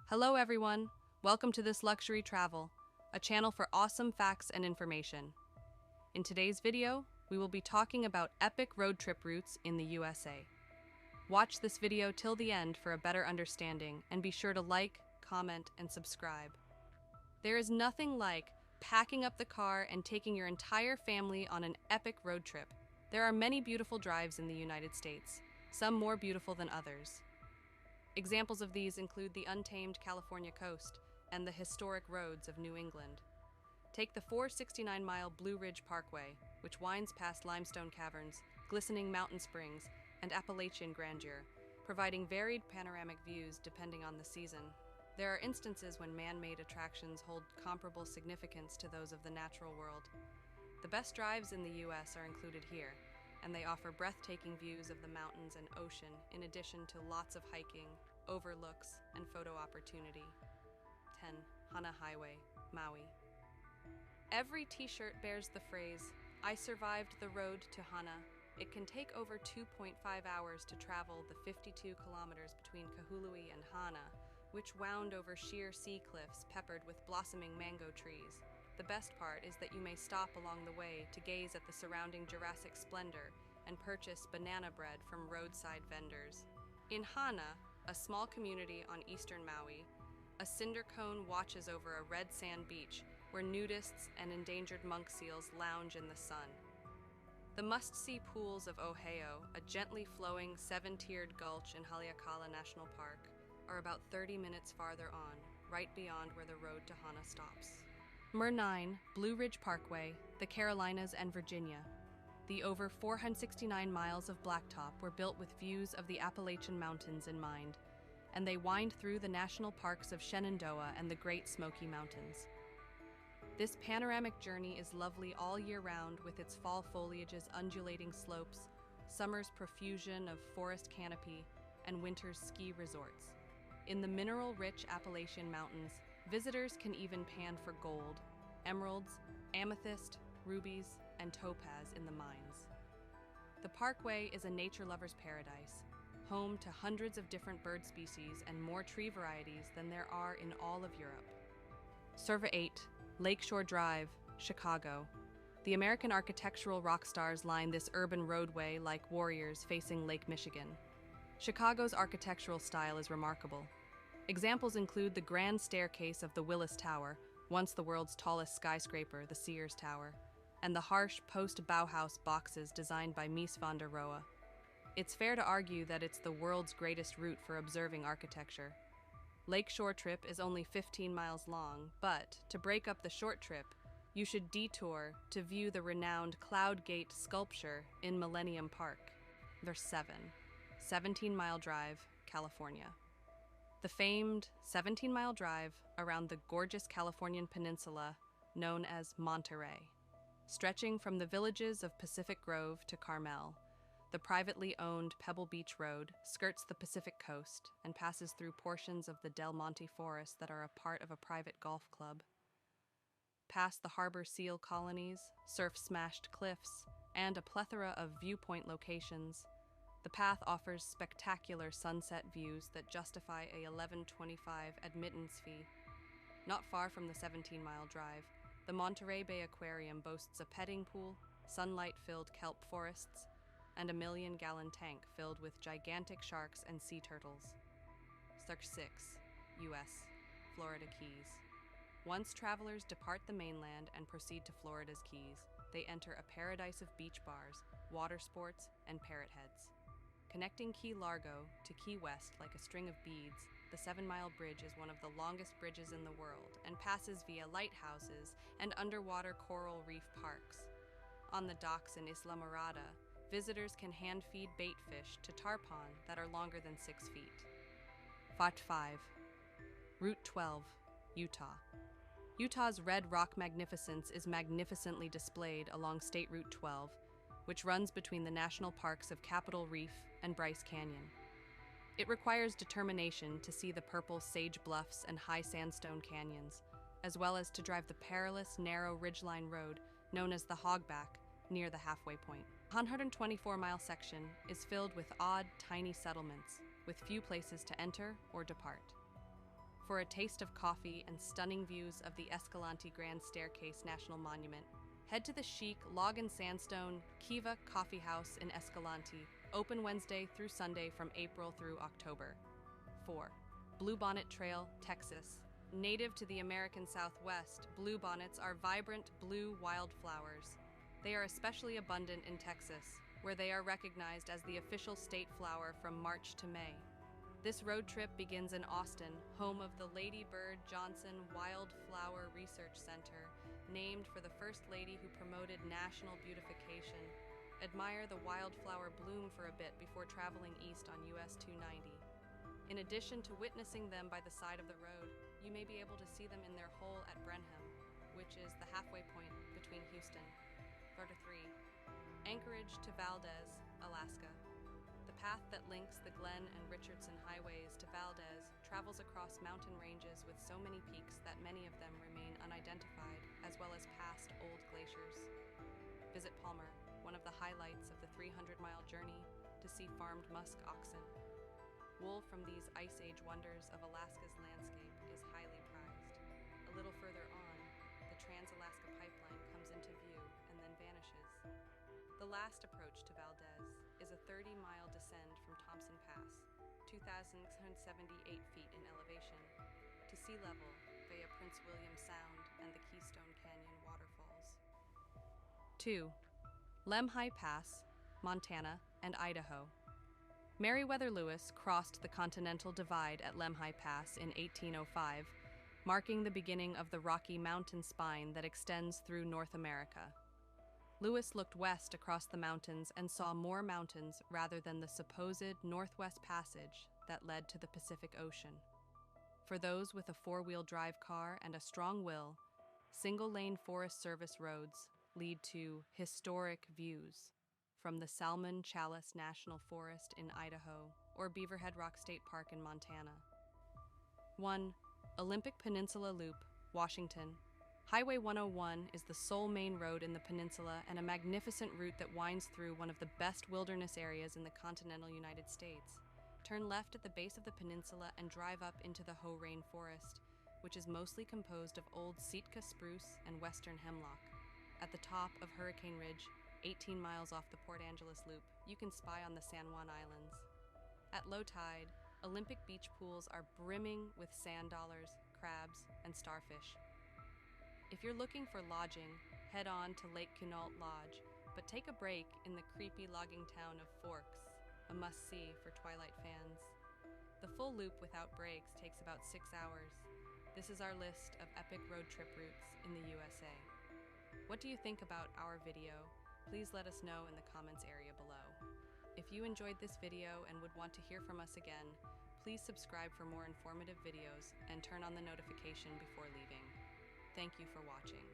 Hello everyone, welcome to This Luxury Travel, a channel for awesome facts and information. In today's video, we will be talking about epic road trip routes in the USA. Watch this video till the end for a better understanding and be sure to like, comment, and subscribe. There is nothing like packing up the car and taking your entire family on an epic road trip. There are many beautiful drives in the United States, some more beautiful than others. Examples of these include the untamed California coast and the historic roads of New England. Take the 469-mile Blue Ridge Parkway, which winds past limestone caverns, glistening mountain springs, and Appalachian grandeur, providing varied panoramic views depending on the season. There are instances when man-made attractions hold comparable significance to those of the natural world. The best drives in the U.S. are included here, and they offer breathtaking views of the mountains and ocean in addition to lots of hiking, overlooks, and photo opportunity. 10. Hana Highway, Maui. Every t-shirt bears the phrase, "I survived the road to Hana." It can take over 2.5 hours to travel the 52 kilometers between Kahului and Hana, which wound over sheer sea cliffs peppered with blossoming mango trees. The best part is that you may stop along the way to gaze at the surrounding Jurassic splendor and purchase banana bread from roadside vendors. In Hana, a small community on eastern Maui, a cinder cone watches over a red sand beach where nudists and endangered monk seals lounge in the sun. The must-see pools of Ohio, a gently flowing seven-tiered gulch in Haleakala National Park, are about 30 minutes farther on, right beyond where the road to Hana stops. Mer 9, Blue Ridge Parkway, the Carolinas and Virginia. The over 469 miles of blacktop were built with views of the Appalachian Mountains in mind, and they wind through the national parks of Shenandoah and the Great Smoky Mountains. This panoramic journey is lovely all year round with its fall foliage's undulating slopes, summer's profusion of forest canopy, and winter's ski resorts. In the mineral-rich Appalachian Mountains, visitors can even pan for gold, emeralds, amethyst, rubies, and topaz in the mines. The Parkway is a nature lover's paradise, home to hundreds of different bird species and more tree varieties than there are in all of Europe. Serva 8, Lakeshore Drive, Chicago. The American architectural rock stars line this urban roadway like warriors facing Lake Michigan. Chicago's architectural style is remarkable. Examples include the grand staircase of the Willis Tower, once the world's tallest skyscraper, the Sears Tower, and the harsh post-Bauhaus boxes designed by Mies van der Rohe. It's fair to argue that it's the world's greatest route for observing architecture. Lakeshore Trip is only 15 miles long, but to break up the short trip, you should detour to view the renowned Cloud Gate sculpture in Millennium Park. There's 7. 17-mile drive, California. The famed 17-mile drive around the gorgeous Californian peninsula known as Monterey. Stretching from the villages of Pacific Grove to Carmel, the privately owned Pebble Beach Road skirts the Pacific coast and passes through portions of the Del Monte Forest that are a part of a private golf club. Past the harbor seal colonies, surf-smashed cliffs, and a plethora of viewpoint locations, the path offers spectacular sunset views that justify a $11.25 admittance fee. Not far from the 17-mile drive, the Monterey Bay Aquarium boasts a petting pool, sunlight-filled kelp forests, and a 1-million-gallon tank filled with gigantic sharks and sea turtles. Star 6, U.S., Florida Keys. Once travelers depart the mainland and proceed to Florida's Keys, they enter a paradise of beach bars, water sports, and parrot heads. Connecting Key Largo to Key West like a string of beads, the 7-mile bridge is one of the longest bridges in the world and passes via lighthouses and underwater coral reef parks. On the docks in Isla Morada, visitors can hand-feed bait fish to tarpon that are longer than 6 feet. Fat 5. Route 12, Utah. Utah's red rock magnificence is magnificently displayed along State Route 12, which runs between the national parks of Capitol Reef and Bryce Canyon. It requires determination to see the purple sage bluffs and high sandstone canyons, as well as to drive the perilous, narrow ridgeline road known as the Hogback near the halfway point. The 124-mile section is filled with odd, tiny settlements, with few places to enter or depart. For a taste of coffee and stunning views of the Escalante Grand Staircase National Monument, head to the chic Log and Sandstone Kiva Coffee House in Escalante, open Wednesday through Sunday from April through October. 4. Bluebonnet Trail, Texas. Native to the American Southwest, bluebonnets are vibrant blue wildflowers. They are especially abundant in Texas, where they are recognized as the official state flower from March to May. This road trip begins in Austin, home of the Lady Bird Johnson Wildflower Research Center, named for the First Lady who promoted national beautification. Admire the wildflower bloom for a bit before traveling east on US 290. In addition to witnessing them by the side of the road, you may be able to see them in their hole at Brenham, which is the halfway point between Houston. 3. Anchorage to Valdez, Alaska. The path that links the Glenn and Richardson highways to Valdez travels across mountain ranges with so many peaks that many of them remain unidentified, as well as past old glaciers. Visit Palmer, one of the highlights of the 300-mile journey, to see farmed musk oxen. Wool from these Ice Age wonders of Alaska's landscape is highly prized. A little further on, the Trans-Alaska Pipeline comes into view and then vanishes. The last approach to Valdez is a 30-mile descent from Thompson Pass, 2,678 feet in elevation, to sea level via Prince William Sound and the Keystone Canyon waterfalls. 2. Lemhi Pass, Montana and Idaho. Meriwether Lewis crossed the Continental Divide at Lemhi Pass in 1805, marking the beginning of the Rocky Mountain spine that extends through North America. Lewis looked west across the mountains and saw more mountains rather than the supposed Northwest Passage that led to the Pacific Ocean. For those with a four-wheel drive car and a strong will, single-lane Forest Service roads lead to historic views from the Salmon Challis National Forest in Idaho or Beaverhead Rock State Park in Montana. 1. Olympic Peninsula Loop, Washington. Highway 101 is the sole main road in the peninsula and a magnificent route that winds through one of the best wilderness areas in the continental United States. Turn left at the base of the peninsula and drive up into the Hoh Rain Forest, which is mostly composed of old Sitka spruce and western hemlock. At the top of Hurricane Ridge, 18 miles off the Port Angeles Loop, you can spy on the San Juan Islands. At low tide, Olympic beach pools are brimming with sand dollars, crabs, and starfish. If you're looking for lodging, head on to Lake Quinault Lodge, but take a break in the creepy logging town of Forks, a must-see for Twilight fans. The full loop without breaks takes about 6 hours. This is our list of epic road trip routes in the USA. What do you think about our video? Please let us know in the comments area below. If you enjoyed this video and would want to hear from us again, please subscribe for more informative videos and turn on the notification before leaving. Thank you for watching.